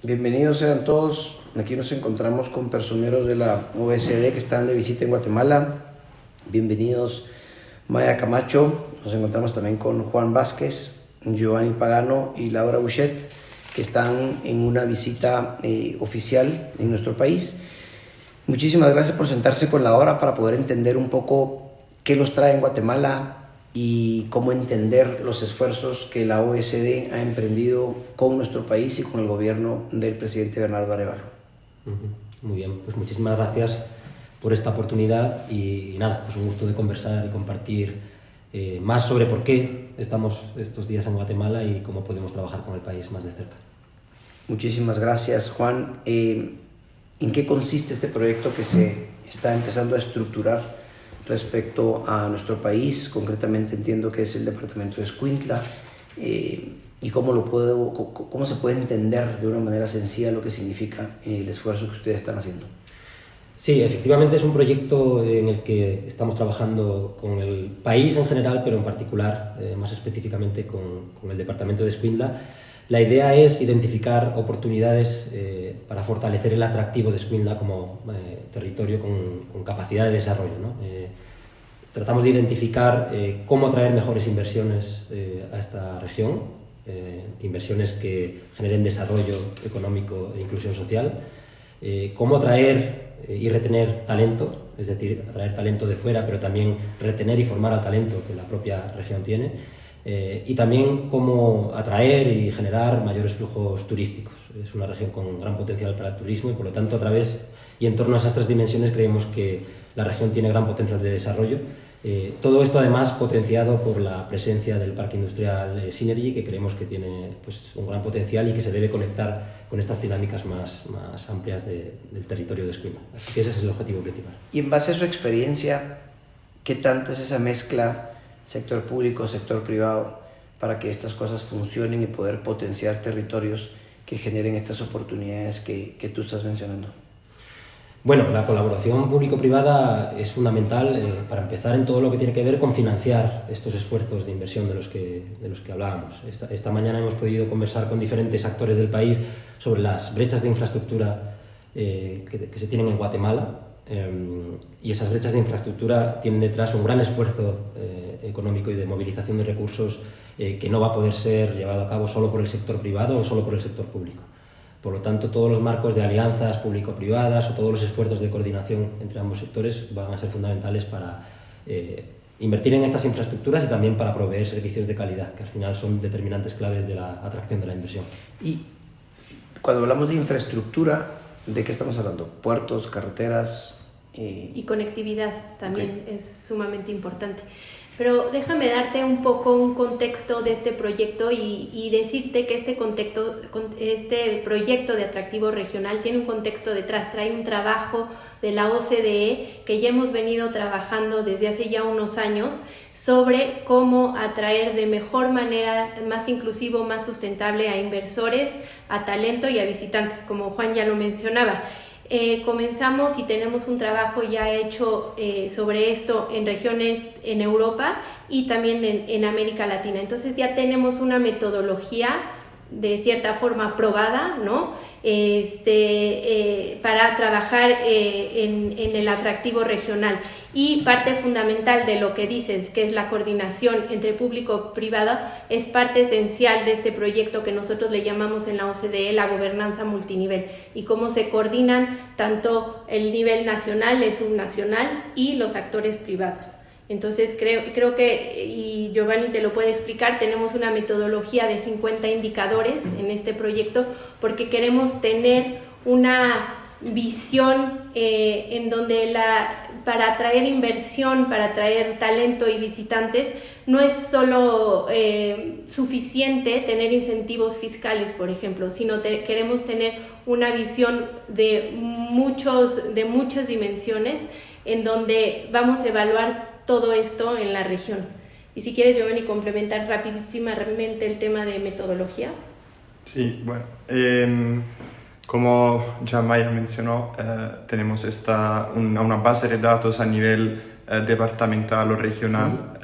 Bienvenidos sean todos. Aquí nos encontramos con personeros de la OSD que están de visita en Guatemala. Bienvenidos Maya Camacho. Nos encontramos también con Juan Vázquez, Giovanni Pagano y Laura Bouchet, que están en una visita oficial en nuestro país. Muchísimas gracias por sentarse con la hora para poder entender un poco qué los trae en Guatemala y cómo entender los esfuerzos que la OSD ha emprendido con nuestro país y con el gobierno del presidente Bernardo Arévalo. Muy bien, pues muchísimas gracias por esta oportunidad y nada, pues un gusto de conversar y compartir más sobre por qué estamos estos días en Guatemala y cómo podemos trabajar con el país más de cerca. Muchísimas gracias, Juan. ¿En qué consiste este proyecto que se está empezando a estructurar respecto a nuestro país? Concretamente entiendo que es el departamento de Escuintla, y cómo se puede entender de una manera sencilla lo que significa el esfuerzo que ustedes están haciendo. Sí, efectivamente es un proyecto en el que estamos trabajando con el país en general, pero en particular, más específicamente con el departamento de Escuintla. La idea es identificar oportunidades para fortalecer el atractivo de Escuintla como territorio con capacidad de desarrollo, ¿no? Tratamos de identificar cómo atraer mejores inversiones a esta región, inversiones que generen desarrollo económico e inclusión social, cómo atraer y retener talento, es decir, atraer talento de fuera, pero también retener y formar al talento que la propia región tiene, y también cómo atraer y generar mayores flujos turísticos. Es una región con gran potencial para el turismo y por lo tanto a través y en torno a esas tres dimensiones creemos que la región tiene gran potencial de desarrollo. Todo esto además potenciado por la presencia del parque industrial Synergy, que creemos que tiene pues, un gran potencial y que se debe conectar con estas dinámicas más amplias del territorio de Escuintla. Así que ese es el objetivo principal. Y en base a su experiencia, ¿qué tanto es esa mezcla sector público, sector privado, para que estas cosas funcionen y poder potenciar territorios que generen estas oportunidades que tú estás mencionando? Bueno, la colaboración público-privada es fundamental para empezar en todo lo que tiene que ver con financiar estos esfuerzos de inversión de los que hablábamos. Esta mañana hemos podido conversar con diferentes actores del país sobre las brechas de infraestructura que se tienen en Guatemala, y esas brechas de infraestructura tienen detrás un gran esfuerzo económico y de movilización de recursos que no va a poder ser llevado a cabo solo por el sector privado o solo por el sector público. Por lo tanto, todos los marcos de alianzas público-privadas o todos los esfuerzos de coordinación entre ambos sectores van a ser fundamentales para invertir en estas infraestructuras y también para proveer servicios de calidad, que al final son determinantes claves de la atracción de la inversión. Y cuando hablamos de infraestructura, ¿de qué estamos hablando? ¿Puertos, carreteras? Y conectividad también es sumamente importante. Pero déjame darte un poco un contexto de este proyecto y decirte que este proyecto de atractivo regional tiene un contexto detrás, trae un trabajo de la OCDE que ya hemos venido trabajando desde hace ya unos años sobre cómo atraer de mejor manera, más inclusivo, más sustentable a inversores, a talento y a visitantes, como Juan ya lo mencionaba. Comenzamos y tenemos un trabajo ya hecho sobre esto en regiones en Europa y también en América Latina. Entonces ya tenemos una metodología de cierta forma probada, ¿no? Para trabajar en el atractivo regional. Y parte fundamental de lo que dices, que es la coordinación entre público-privado, es parte esencial de este proyecto que nosotros le llamamos en la OCDE la gobernanza multinivel, y cómo se coordinan tanto el nivel nacional, el subnacional y los actores privados. Entonces creo que, y Giovanni te lo puede explicar, tenemos una metodología de 50 indicadores en este proyecto porque queremos tener una visión en donde para atraer inversión, para atraer talento y visitantes, no es solo suficiente tener incentivos fiscales, por ejemplo, sino queremos tener una visión de muchas dimensiones en donde vamos a evaluar todo esto en la región. Y si quieres, Giovanni, complementar rapidísimamente el tema de metodología. Sí, bueno, como ya Maya mencionó, tenemos una base de datos a nivel departamental o regional,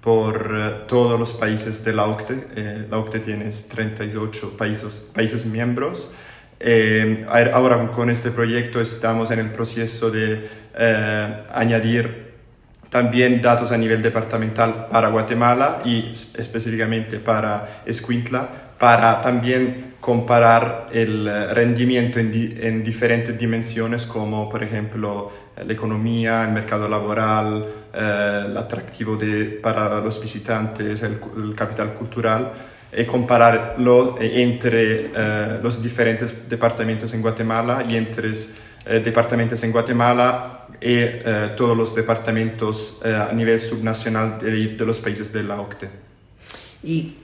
por todos los países de la OCDE. La OCDE tiene 38 países miembros. Ahora con este proyecto estamos en el proceso de añadir también datos a nivel departamental para Guatemala y específicamente para Escuintla, para también comparar el rendimiento en diferentes dimensiones, como por ejemplo la economía, el mercado laboral, el atractivo para los visitantes, el capital cultural, y compararlo entre los diferentes departamentos en Guatemala y entre departamentos en Guatemala y todos los departamentos a nivel subnacional de los países de la OCDE. Y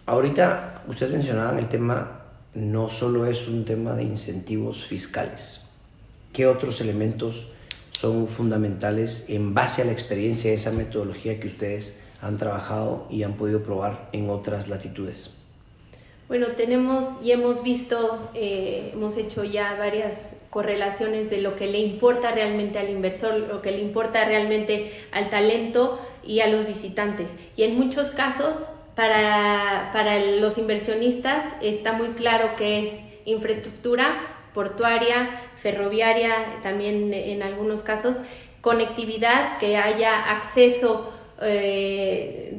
ahorita ustedes mencionaban el tema, no solo es un tema de incentivos fiscales. ¿Qué otros elementos son fundamentales en base a la experiencia de esa metodología que ustedes han trabajado y han podido probar en otras latitudes? Bueno, tenemos y hemos visto, hemos hecho ya varias correlaciones de lo que le importa realmente al inversor, lo que le importa realmente al talento y a los visitantes. Y en muchos casos, para los inversionistas está muy claro que es infraestructura portuaria, ferroviaria, también en algunos casos, conectividad, que haya acceso,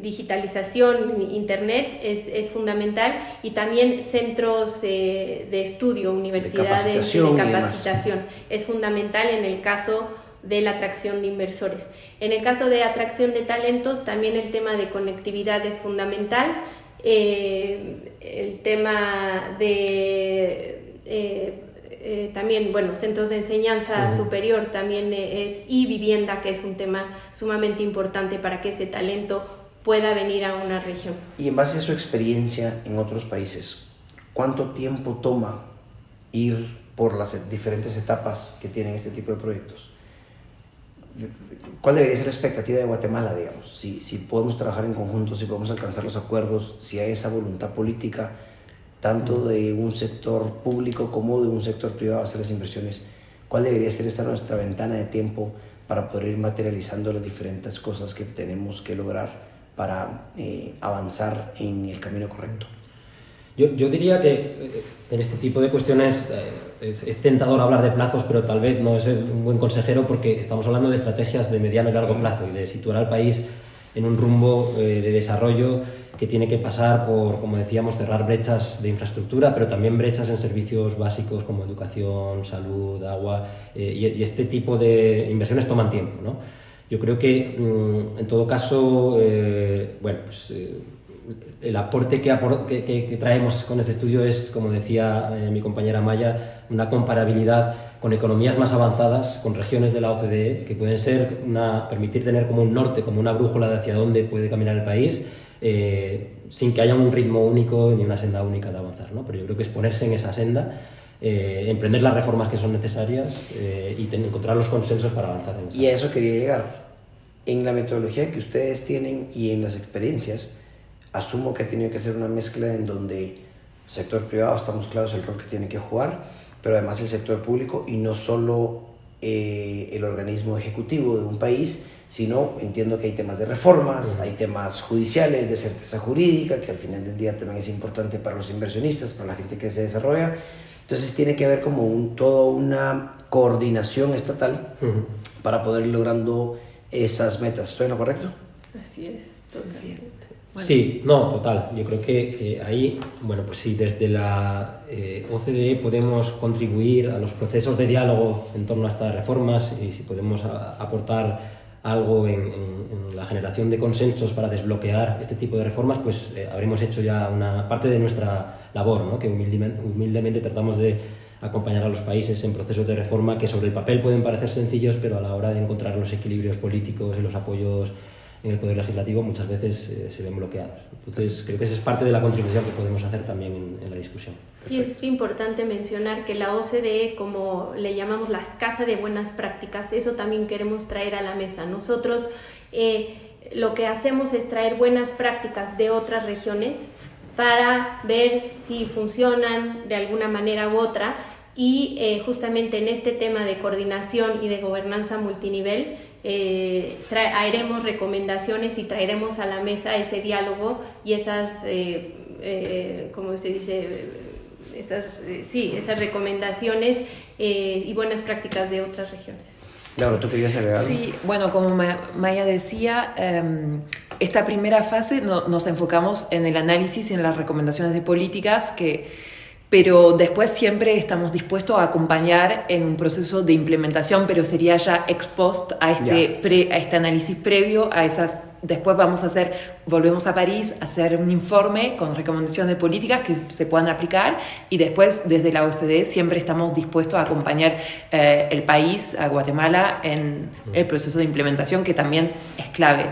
digitalización, internet es fundamental, y también centros de estudio, universidades de capacitación es fundamental en el caso de la atracción de inversores. En el caso de atracción de talentos, también el tema de conectividad es fundamental, el tema de también, bueno, centros de enseñanza superior también y vivienda, que es un tema sumamente importante para que ese talento pueda venir a una región. Y en base a su experiencia en otros países, ¿cuánto tiempo toma ir por las diferentes etapas que tienen este tipo de proyectos? ¿Cuál debería ser la expectativa de Guatemala, digamos? Si podemos trabajar en conjunto, si podemos alcanzar los acuerdos, si hay esa voluntad política, tanto de un sector público como de un sector privado, hacer las inversiones, ¿cuál debería ser esta nuestra ventana de tiempo para poder ir materializando las diferentes cosas que tenemos que lograr para avanzar en el camino correcto? Yo diría que en este tipo de cuestiones es tentador hablar de plazos, pero tal vez no es un buen consejero, porque estamos hablando de estrategias de mediano y largo plazo y de situar al país en un rumbo de desarrollo que tiene que pasar por, como decíamos, cerrar brechas de infraestructura, pero también brechas en servicios básicos como educación, salud, agua, y este tipo de inversiones toman tiempo, ¿no? Yo creo que, en todo caso, el aporte que traemos con este estudio es, como decía mi compañera Maya, una comparabilidad con economías más avanzadas, con regiones de la OCDE, que pueden ser permitir tener como un norte, como una brújula de hacia dónde puede caminar el país, sin que haya un ritmo único ni una senda única de avanzar, ¿no? Pero yo creo que es ponerse en esa senda, emprender las reformas que son necesarias y encontrar los consensos para avanzar en esa. Y a eso quería llegar. En la metodología que ustedes tienen y en las experiencias, asumo que ha tenido que ser una mezcla en donde el sector privado, estamos claros el rol que tiene que jugar, pero además el sector público, y no solo el organismo ejecutivo de un país, sino entiendo que hay temas de reformas, hay temas judiciales, de certeza jurídica, que al final del día también es importante para los inversionistas, para la gente que se desarrolla. Entonces tiene que haber como toda una coordinación estatal para poder ir logrando esas metas. ¿Estoy en lo correcto? Así es, totalmente. Bueno. Sí, no, total. Yo creo que ahí, bueno, pues sí, desde la OCDE podemos contribuir a los procesos de diálogo en torno a estas reformas, y si podemos aportar algo en la generación de consensos para desbloquear este tipo de reformas, pues habremos hecho ya una parte de nuestra labor, ¿no? Que humildemente tratamos de acompañar a los países en procesos de reforma que sobre el papel pueden parecer sencillos, pero a la hora de encontrar los equilibrios políticos y los apoyos en el Poder Legislativo muchas veces se ven bloqueados. Entonces creo que esa es parte de la contribución que podemos hacer también en la discusión. Y es importante mencionar que la OCDE, como le llamamos la Casa de Buenas Prácticas, eso también queremos traer a la mesa. Nosotros lo que hacemos es traer buenas prácticas de otras regiones para ver si funcionan de alguna manera u otra, y justamente en este tema de coordinación y de gobernanza multinivel haremos recomendaciones y traeremos a la mesa ese diálogo y esas, ¿cómo se dice? Esas recomendaciones y buenas prácticas de otras regiones. Laura, ¿tú querías agregar algo? Sí, bueno, como Maya decía, esta primera fase nos enfocamos en el análisis y en las recomendaciones de políticas, pero después siempre estamos dispuestos a acompañar en un proceso de implementación, pero sería ya ex post a este análisis previo a esas. Después volvemos a París a hacer un informe con recomendaciones de políticas que se puedan aplicar, y después desde la OCDE siempre estamos dispuestos a acompañar el país, a Guatemala, en el proceso de implementación, que también es clave.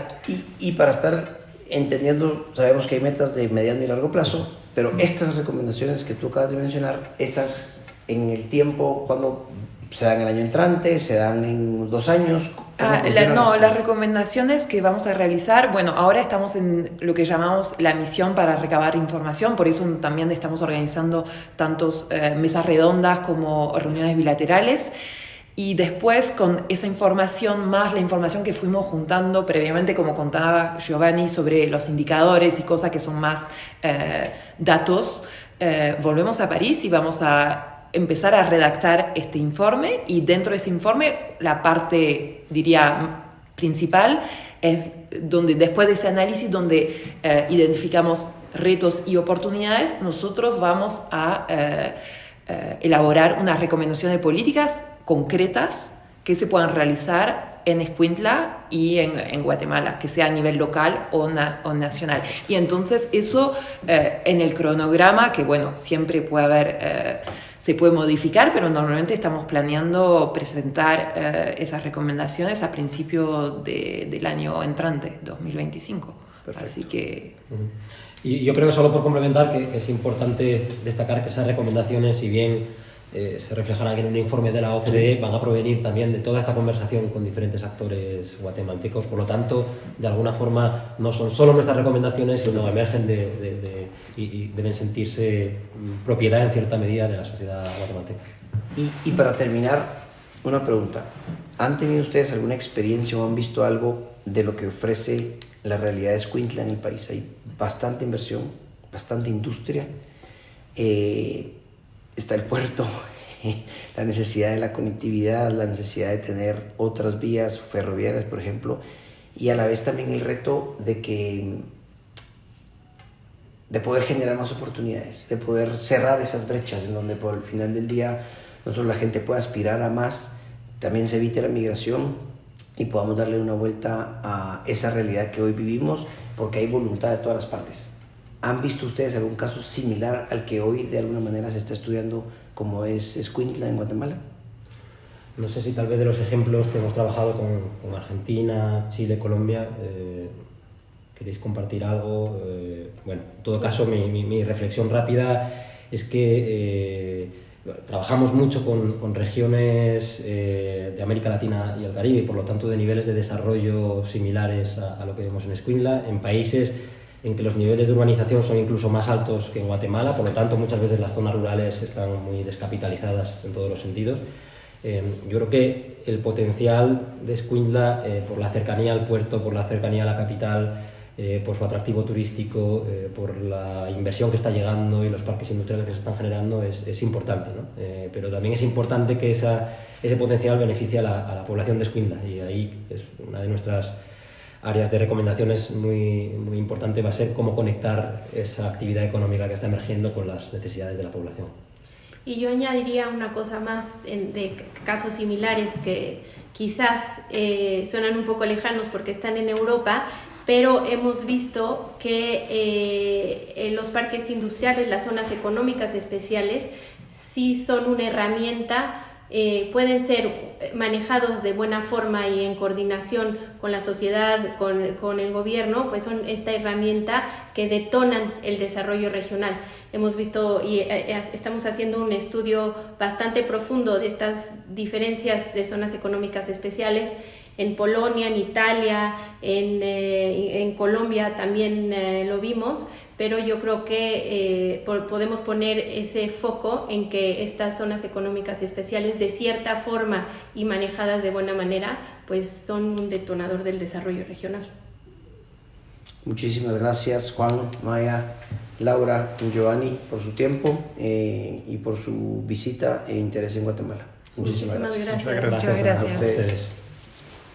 Y para estar entendiendo, sabemos que hay metas de mediano y largo plazo, pero estas recomendaciones que tú acabas de mencionar, esas en el tiempo, ¿cuándo se dan? ¿El año entrante? ¿Se dan en 2 años? Las recomendaciones que vamos a realizar, bueno, ahora estamos en lo que llamamos la misión para recabar información, por eso también estamos organizando tantos mesas redondas como reuniones bilaterales, y después con esa información más la información que fuimos juntando previamente, como contaba Giovanni, sobre los indicadores y cosas que son más datos, volvemos a París y vamos a empezar a redactar este informe, y dentro de ese informe la parte, diría, principal es donde, después de ese análisis, donde identificamos retos y oportunidades, nosotros vamos a elaborar unas recomendaciones de políticas concretas que se puedan realizar en Escuintla y en Guatemala, que sea a nivel local o nacional. Y entonces eso en el cronograma, que bueno, siempre puede haber, se puede modificar, pero normalmente estamos planeando presentar esas recomendaciones a principio del año entrante, 2025. Perfecto. Así que... Y yo creo que, solo por complementar, que es importante destacar que esas recomendaciones, si bien se reflejan aquí en un informe de la OCDE, van a provenir también de toda esta conversación con diferentes actores guatemaltecos. Por lo tanto, de alguna forma, no son solo nuestras recomendaciones, sino emergen y deben sentirse propiedad en cierta medida de la sociedad guatemalteca. Y para terminar, una pregunta. ¿Han tenido ustedes alguna experiencia o han visto algo de lo que ofrece la realidad de Escuintla en el país? Hay bastante inversión, bastante industria, está el puerto, la necesidad de la conectividad, la necesidad de tener otras vías ferroviarias, por ejemplo, y a la vez también el reto de poder generar más oportunidades, de poder cerrar esas brechas en donde por el final del día no solo la gente pueda aspirar a más, también se evite la migración y podamos darle una vuelta a esa realidad que hoy vivimos, porque hay voluntad de todas las partes. ¿Han visto ustedes algún caso similar al que hoy de alguna manera se está estudiando, como es Escuintla en Guatemala? No sé si tal vez de los ejemplos que hemos trabajado con Argentina, Chile, Colombia, queréis compartir algo. Bueno, en todo caso, mi reflexión rápida es que trabajamos mucho con regiones de América Latina y el Caribe, y por lo tanto de niveles de desarrollo similares a lo que vemos en Escuintla, en países en que los niveles de urbanización son incluso más altos que en Guatemala, por lo tanto muchas veces las zonas rurales están muy descapitalizadas en todos los sentidos. Yo creo que el potencial de Escuintla, por la cercanía al puerto, por la cercanía a la capital, por su atractivo turístico, por la inversión que está llegando y los parques industriales que se están generando, es importante, ¿no? Pero también es importante que ese potencial beneficie a la población de Escuintla, y ahí es una de nuestras áreas de recomendaciones muy, muy importante, va a ser cómo conectar esa actividad económica que está emergiendo con las necesidades de la población. Y yo añadiría una cosa más de casos similares que quizás suenan un poco lejanos porque están en Europa, pero hemos visto que los parques industriales, las zonas económicas especiales, sí son una herramienta. Pueden ser manejados de buena forma y en coordinación con la sociedad, con el gobierno, pues son esta herramienta que detonan el desarrollo regional. Hemos visto y estamos haciendo un estudio bastante profundo de estas diferencias de zonas económicas especiales en Polonia, en Italia, en Colombia también lo vimos, pero yo creo que podemos poner ese foco en que estas zonas económicas especiales, de cierta forma y manejadas de buena manera, pues son un detonador del desarrollo regional. Muchísimas gracias, Juan, Maya, Laura y Giovanni, por su tiempo y por su visita e interés en Guatemala. Muchísimas gracias. Muchas gracias. Muchas gracias. A ustedes.